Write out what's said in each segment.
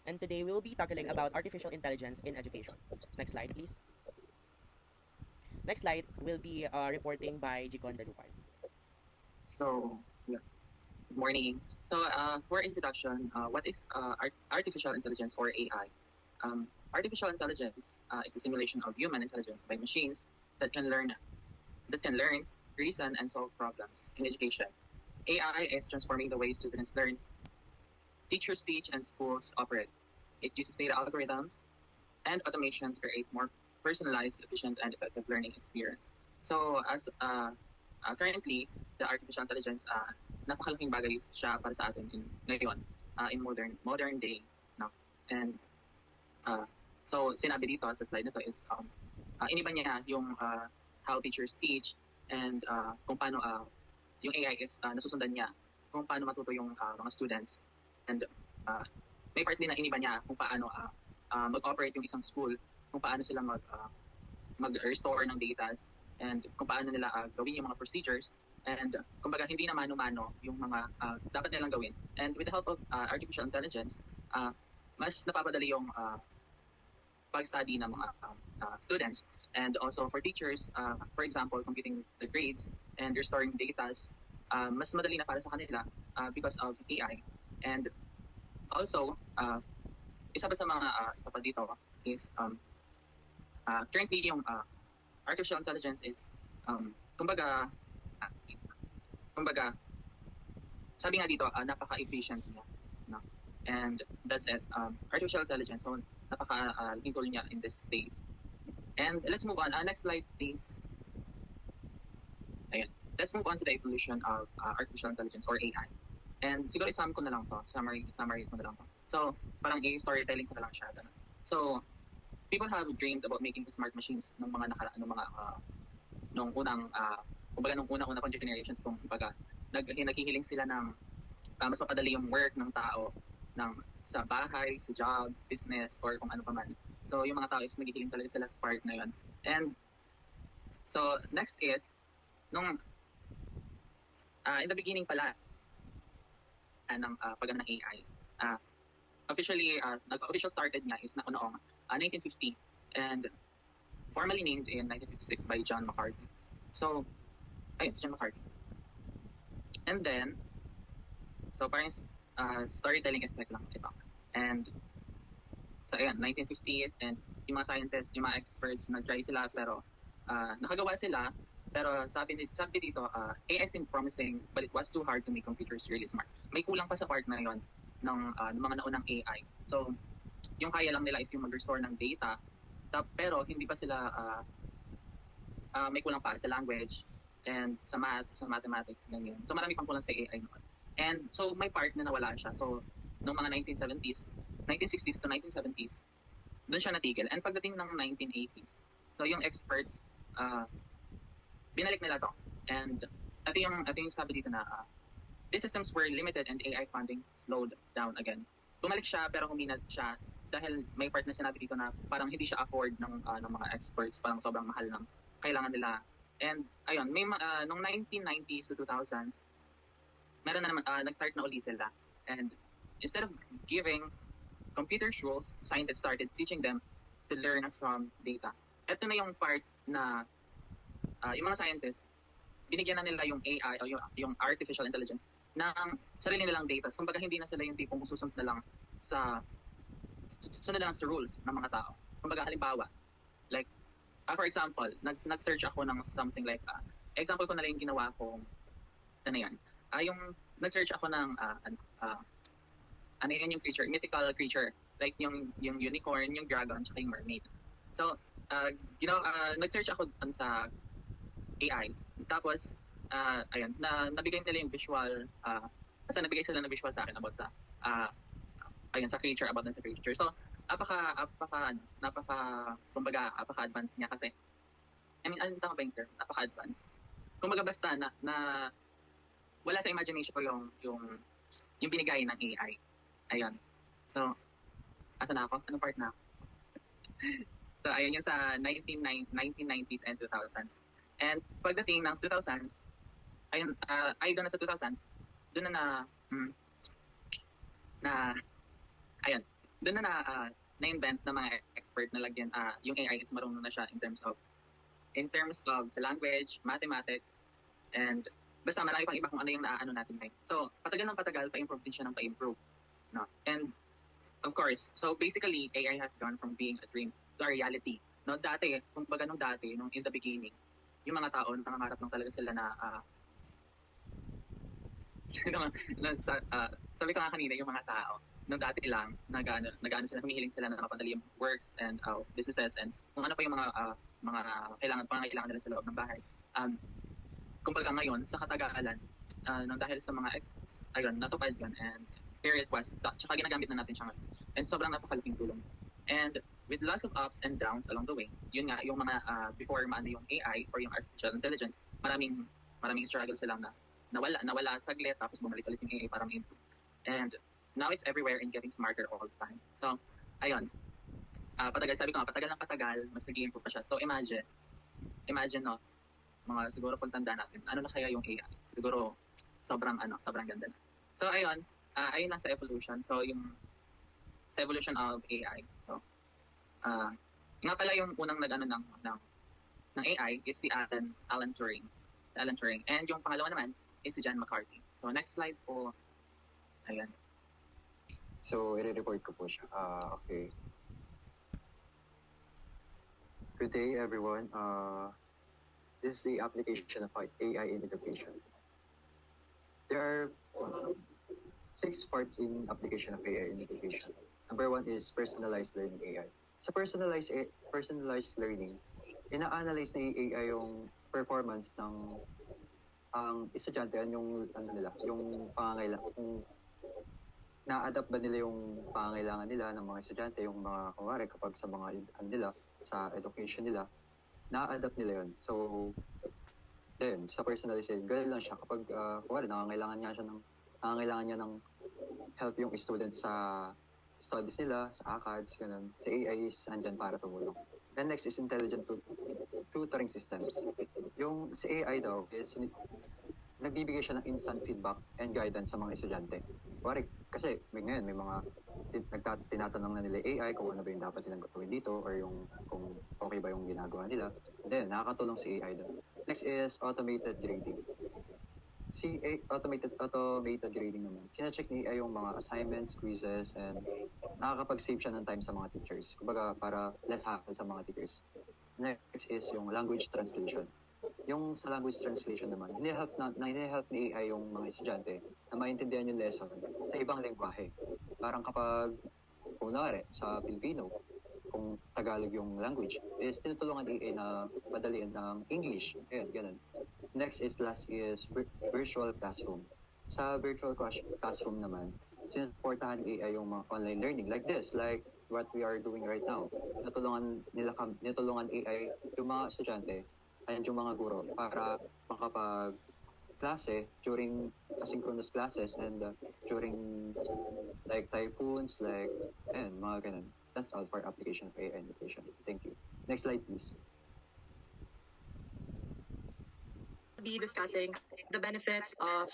and today we will be tackling about artificial intelligence in education. Next slide, please. Next slide will be reporting by Jicon Dalupan. Yeah, good morning. For introduction, what is artificial intelligence or AI? Artificial intelligence is the simulation of human intelligence by machines that can learn, reason, and solve problems in education. AI is transforming the way students learn, teachers teach, and schools operate. It uses data algorithms and automation to create more personalized, efficient, and effective learning experience. Currently, the artificial intelligence, napakalaking bagay siya para sa atin ngayon, in modern day. No? And so sinabi dito sa slide na to is iniba niya yung how teachers teach and kung paano yung AI is nasusundan niya kung paano matuto yung mga students, and may part din na iniba niya kung paano mag-operate yung isang school, kung paano sila mag-restore ng data, and kung paano nila gawin yung mga procedures, and kumbaga hindi na mano-mano yung mga dapat nilang gawin. And with the help of artificial intelligence, mas napapadali yung pag-study ng mga students, and also for teachers, for example, computing the grades and restoring data, mas madali na para sa kanila because of AI. And also, isa pa dito is currently yung artificial intelligence is kumbaga sabi nga dito napaka-efficient niya, no? And that's it. Artificial intelligence, so napaka-laking tool niya in this space. And let's move on. Next slide, please. Ayan. Let's move on to the evolution of artificial intelligence or AI. And siguro isama ko na lang to. Summary ko na lang to. So, parang storytelling ko na lang siya. So, people have dreamed about making smart machines nung unang pang generations, kung naghihiling sila ng mas mapadali yung work ng tao sa bahay, sa job, business, or kung ano pa man. So yung mga tao is naghihiling talaga sila sa part na yun. And so next is nung in the beginning pala ng paggamit ng AI, official started niya is noong 1950 and formally named in 1956 by John McCarthy. So ayun, si John McCarthy. And then so parang storytelling effect lang ito. And so ayun, 1950s, and yung mga scientists, yung mga experts, nag-try sila pero nakagawa sila, pero sabi dito, AI seemed promising but it was too hard to make computers really smart. May kulang pa sa part na yon ng mga naunang AI. So yung kaya lang nila is yung mag-restore ng data, pero hindi pa sila may kulang pa sa language and sa math, sa mathematics, ganyan. So marami pang kulang sa AI noon. And so may part na nawala siya. So noong mga 1960s to 1970s, doon siya natigil. And pagdating ng 1980s, so yung expert, binalik nila to. And ito yung sabi dito na these systems were limited and AI funding slowed down again. Bumalik siya pero huminat siya dahil may part na sinabi dito na parang hindi siya afford ng mga experts, parang sobrang mahal ng kailangan nila. And ayun, may nung 1990s to 2000s, meron na naman nag-start na uli sila. And instead of giving computers rules, scientists started teaching them to learn from data. Ito na yung part na yung mga scientists, binigyan na nila yung AI o yung artificial intelligence ng sarili nilang data. So, kumbaga hindi na sila yung tipong susunod na lang sa rules ng mga tao. Kumbaga halimbawa, like for example, nag-search ako ng something like example ko na lang yung ginawa kong ano yan. Yung nag-search ako ng ano yan yung creature, mythical creature, like yung unicorn, yung dragon, tsaka yung mermaid. So, nag-search ako sa AI. Tapos, ayun, nabigay nila yung visual, kasi nabigay sila ng visual sa akin about sa creature, about sa creature. So, napaka-advanced niya kasi, I mean, ano tama ba yung term? Napaka-advanced. Kumbaga basta na wala sa imagination ko yung binigay ng AI. Ayun. So, asa na ako? Anong part na ako? So, ayun yung sa 1990s and 2000s. And pagdating ng 2000s, ayun, doon na sa 2000s, doon ayun, doon na-invent na mga expert na lagyan yung AI is marunong na siya in terms of sa language, mathematics, and basta marami pang iba kung ano yung naaano natin ngayon. So, patagal ng patagal, pa-improve din siya ng pa-improve. No? And, of course, so basically, AI has gone from being a dream to a reality. No, dati, kung baga nung dati, nung in the beginning, yung mga tao, nangangarap lang talaga sila na sabi ko nga kanina, yung mga tao, nung dati lang, nag-ano sila, humihiling sila na mapadali yung works and businesses and kung ano pa yung mga pangangailangan nila sa loob ng bahay. Kumbaga ngayon, sa katagalan, nang dahil sa mga ayun, natupad yun and here it was, tsaka ginagamit na natin siya ngayon. And sobrang napakalaking tulong. And with lots of ups and downs along the way, yun nga, yung mga before maano yung AI or yung artificial intelligence, maraming struggle silang na nawala saglit, tapos bumalik ulit yung AI parang improve. And now it's everywhere and getting smarter all the time. So, ayun. Sabi ko nga, patagal ng patagal, mas nag-i-improve pa siya. So, imagine, no, mga siguro pagtanda natin, ano na kaya yung AI? Siguro, sobrang ganda na. So, ayun lang sa evolution. So, sa evolution of AI. So, nga pala yung unang nag-ano ng AI is si Alan Turing. And yung pangalawa naman is si John McCarthy. So, next slide po. Ayan. So, i-report ko po siya. Okay. Good day, everyone. This is the application of AI in education. There are 6 parts in application of AI in education. Number 1 is personalized learning AI. Sa personalized learning, ina-analyze na AI yung performance ng estudyante, yung pangangailangan, kung na-adapt ba nila yung pangangailangan nila ng mga estudyante, yung mga kumare kapag sa mga nila, sa education nila, na-adapt nila yun. So, yun, sa personalization, ganun lang siya. Kapag kumare, nangangailangan niya ng help yung student sa studies nila, sa ACADS, ganun. Sa AI is andyan para tumulong. And next is intelligent tutoring systems. Yung sa AI daw is nagbibigay siya ng instant feedback and guidance sa mga estudyante. Kasi may mga tinatanong na nila AI kung ano ba yung dapat nilang gawin dito or kung okay ba yung ginagawa nila. Then, nakakatulong si AI doon. Next is automated grading. Automated grading naman. Sina-check ni AI yung mga assignments, quizzes, and nakakapag-save siya ng time sa mga teachers. Kumbaga, para less hassle sa mga teachers. Next is yung language translation. Yung sa language translation naman, hini-help ni AI yung mga estudyante na maintindihan yung lesson sa ibang lengguwahe. Parang kapag, kunwari, sa Pilipino, kung Tagalog yung language, is tinutulungan AI na madaliin ng English. Ayan, ganun. Next is virtual classroom. Sa virtual classroom naman, sinusuportahan ni AI yung mga online learning like this, like what we are doing right now. Natulungan AI yung mga estudyante and yung mga guro para makapag-klase during asynchronous classes and during like typhoons, mga ganun. That's all for application of AI education. Thank you. Next slide, please. Be discussing the benefits of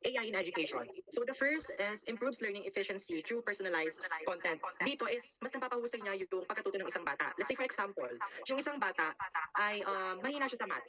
AI in education. So the first is improves learning efficiency through personalized content. Dito is mas napapahusay niya yung pagkatuto ng isang bata. Let's say for example, yung isang bata ay mahina siya sa math.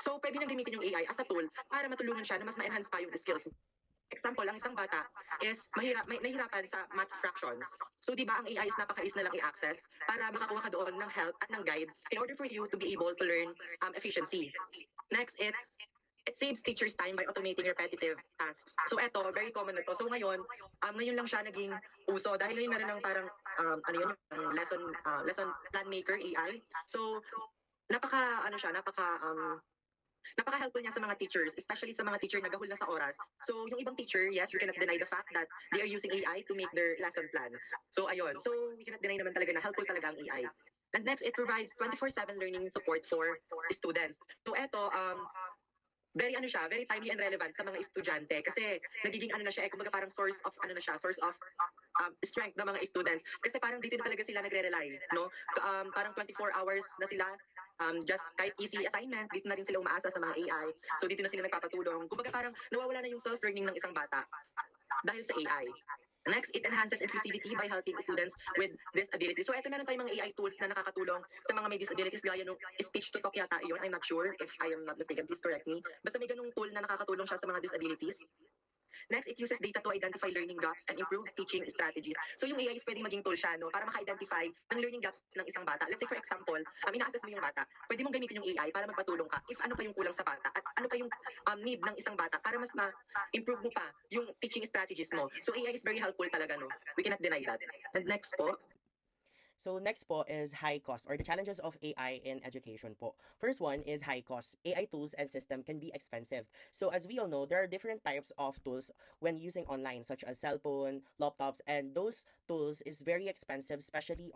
So pwede niyang gamitin yung AI as a tool para matulungan siya na mas ma-enhance pa yung skills. Example, ang isang bata is nahihirapan sa math fractions. So di ba ang AI is napaka-easy na lang i-access para makakuha ka doon ng help at ng guide in order for you to be able to learn efficiency. Next, it saves teachers time by automating repetitive tasks. So eto, very common na to. So ngayon lang siya naging uso dahil ngayon meron ng parang lesson plan maker AI. So napaka-helpful niya sa mga teachers, especially sa mga teacher na gahul na sa oras. So, yung ibang teacher, yes, we cannot deny the fact that they are using AI to make their lesson plan. So, ayun. So, we cannot deny naman talaga na helpful talaga ang AI. And next, it provides 24/7 learning support for students. So, eto, very timely and relevant sa mga estudyante kasi nagiging kumbaga parang source of strength ng mga students kasi parang dito na talaga sila nagre-rely, no? Parang 24 hours na sila just kahit easy assignment, dito na rin sila umaasa sa mga AI. So dito na sila nagpapatulong. Kumbaga parang nawawala na yung self-learning ng isang bata dahil sa AI. Next, it enhances inclusivity by helping students with disabilities. So ito meron tayong mga AI tools na nakakatulong sa mga may disabilities gaya nung speech to talk yata yun. I'm not sure if I am not mistaken. Please correct me. Basta may ganung tool na nakakatulong siya sa mga disabilities. Next, it uses data to identify learning gaps and improve teaching strategies. So yung AI is pwedeng maging tool siya, no, para maka-identify ng learning gaps ng isang bata. Let's say for example, ina-assess mo yung bata, pwede mong gamitin yung AI para magpatulong ka if ano pa yung kulang sa bata at ano pa yung need ng isang bata para mas ma-improve mo pa yung teaching strategies mo. So AI is very helpful talaga, no? We cannot deny that. And next po, So next po is high cost or the challenges of AI in education po. First one is high cost. AI tools and system can be expensive. So as we all know, there are different types of tools when using online such as cell phone, laptops, and those tools is very expensive, especially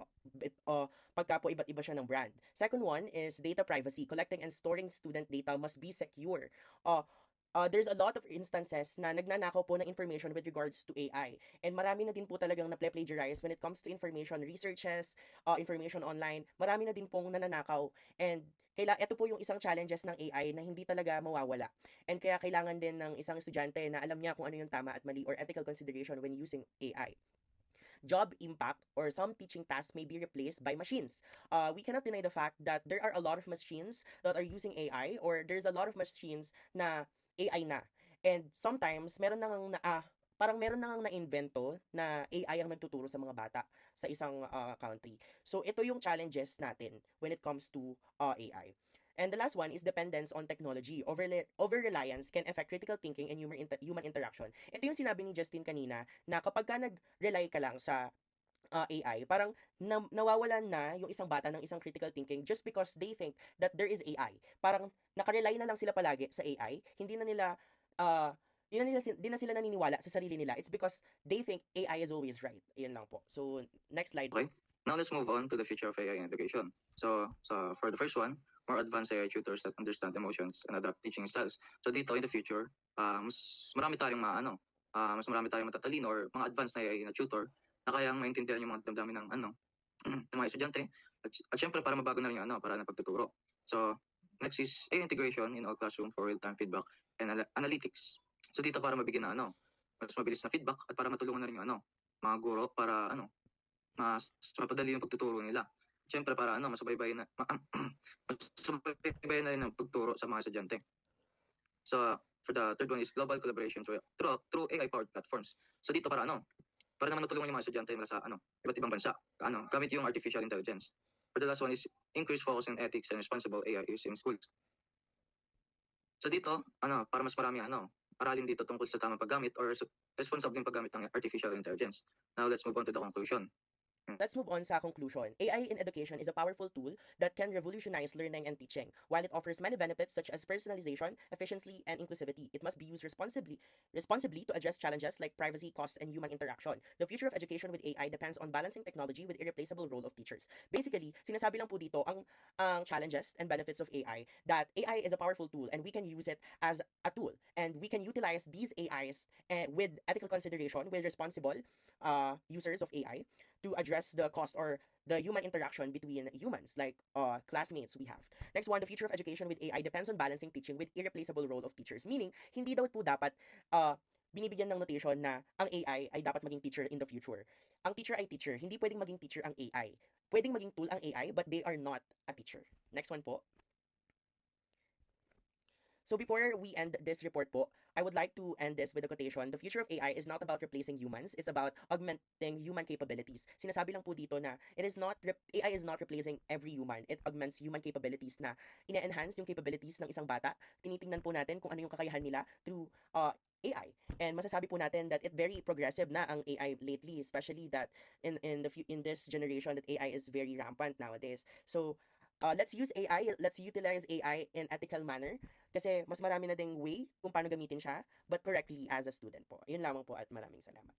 pagka po iba't iba siya ng brand. Second one is data privacy. Collecting and storing student data must be secure. There's a lot of instances na nagnanakaw po ng information with regards to AI. And marami na din po talagang na-plagiarize when it comes to information researches, information online. Marami na din pong nananakaw. And ito po yung isang challenges ng AI na hindi talaga mawawala. And kaya kailangan din ng isang estudyante na alam niya kung ano yung tama at mali or ethical consideration when using AI. Job impact or some teaching tasks may be replaced by machines. We cannot deny the fact that there are a lot of machines that are using AI or there's a lot of machines na AI na. And sometimes, parang meron na ngang na-invento na AI ang nagtuturo sa mga bata sa isang country. So, ito yung challenges natin when it comes to AI. And the last one is dependence on technology. Over-reliance can affect critical thinking and human interaction. Ito yung sinabi ni Justin kanina na kapag ka nag-rely ka lang sa AI, parang nawawalan na yung isang bata ng isang critical thinking just because they think that there is AI. Parang nakarely na lang sila palagi sa AI, hindi na sila naniniwala sa sarili nila. It's because they think AI is always right. Ayun lang po. So, next slide. Okay. Now let's move on to the future of AI in education. So for the first one, more advanced AI tutors that understand emotions and adapt teaching styles. So dito in the future, mas marami tayong matatalino or mga advanced na AI na tutor na kayang maintindihan yung mga damdamin ng ng mga estudyante at syempre para mabago na rin yung para na pagtuturo. So next is AI integration in all classroom for real-time feedback and analytics. So dito para mabigyan na mas mabilis na feedback at para matulungan na rin yung mga guro para mas mapadali yung pagtuturo nila. Syempre para masubaybayan na rin ang pagturo sa mga estudyante. So for the third one is global collaboration through AI-powered platforms. So dito para naman matulungan yung mga estudyante mula sa iba't ibang bansa, gamit yung artificial intelligence. For the last one is increased focus on ethics and responsible AI use in schools. So dito, para mas marami aralin dito tungkol sa tamang paggamit or responsibleng paggamit ng artificial intelligence. Now let's move on to the conclusion. Let's move on sa conclusion. AI in education is a powerful tool that can revolutionize learning and teaching. While it offers many benefits such as personalization, efficiency, and inclusivity, it must be used responsibly to address challenges like privacy, cost, and human interaction. The future of education with AI depends on balancing technology with irreplaceable role of teachers. Basically, sinasabi lang po dito ang challenges and benefits of AI, that AI is a powerful tool and we can use it as a tool. And we can utilize these AIs with ethical consideration, with responsible users of AI, to address the cost or the human interaction between humans, like classmates we have. Next one, the future of education with AI depends on balancing teaching with irreplaceable role of teachers. Meaning, hindi daw po dapat binibigyan ng notation na ang AI ay dapat maging teacher in the future. Ang teacher ay teacher. Hindi pwedeng maging teacher ang AI. Pwedeng maging tool ang AI, but they are not a teacher. Next one po. So before we end this report po, I would like to end this with a quotation. The future of AI is not about replacing humans, it's about augmenting human capabilities. Sinasabi lang po dito na AI is not replacing every human. It augments human capabilities na ina-enhance yung capabilities ng isang bata. Tinitingnan po natin kung ano yung kakayahan nila through AI. And masasabi po natin that it very progressive na ang AI lately, especially that in this generation that AI is very rampant nowadays. So let's utilize AI in ethical manner kasi mas marami na ding way kung paano gamitin siya, but correctly as a student po. Yun lamang po at maraming salamat.